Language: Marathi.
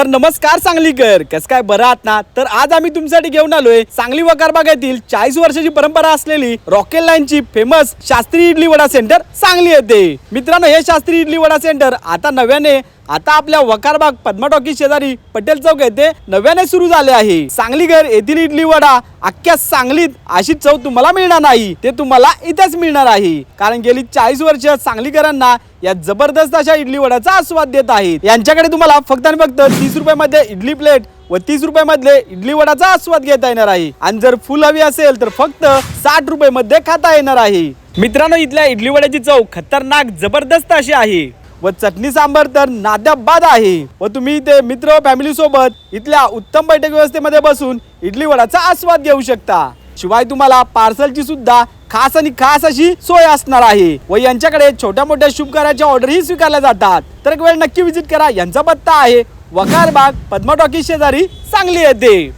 तर नमस्कार सांगलीकर, कसं काय बरं आहात ना? तर आज आम्ही तुमच्यासाठी घेऊन आलोय सांगली वकार भागातील 40 वर्षाची परंपरा असलेली रॉकेल लाईनची फेमस शास्त्री इडली वडा सेंटर सांगली येथे। मित्रांनो, हे शास्त्री इडली वडा सेंटर आता आपल्या वकारबाग पद्मा टॉकीज शेजारी पटेल चौक येथे नव्याने सुरू झाले आहे। सांगलीकर येथील इडली वडा अख्ख्या सांगलीत अशी चव तुम्हाला मिळणार नाही, ते तुम्हाला इथेच मिळणार आहे। कारण गेली 40 वर्ष सांगलीकरांना या जबरदस्त अशा इडली वड्याचा आस्वाद देत आहेत। यांच्याकडे तुम्हाला फक्त आणि फक्त 30 रुपयामध्ये इडली प्लेट व 30 रुपयामध्ये इडली वडाचा आस्वाद घेता येणार आहे। आणि जर फुल हवी असेल तर फक्त 60 रुपयामध्ये खाता येणार आहे। मित्रांनो, इथल्या इडली वड्याची चव खतरनाक जबरदस्त अशी आहे व चटणी सांबार तर नाद्याबाद आहे। व तुम्ही इथे मित्र फॅमिली सोबत इथल्या उत्तम बैठक व्यवस्थेमध्ये बसून इडली वडाचा आस्वाद घेऊ शकता। शिवाय तुम्हाला पार्सलची सुद्धा खास अशी सोय असणार आहे। व यांच्याकडे छोट्या मोठ्या शुभ कार्याच्या ऑर्डरही स्वीकारल्या जातात। तर एक वेळ नक्की विजिट करा। यांचा पत्ता आहे वकारबाग पद्मा टॉकीज शेजारी सांगली येथे।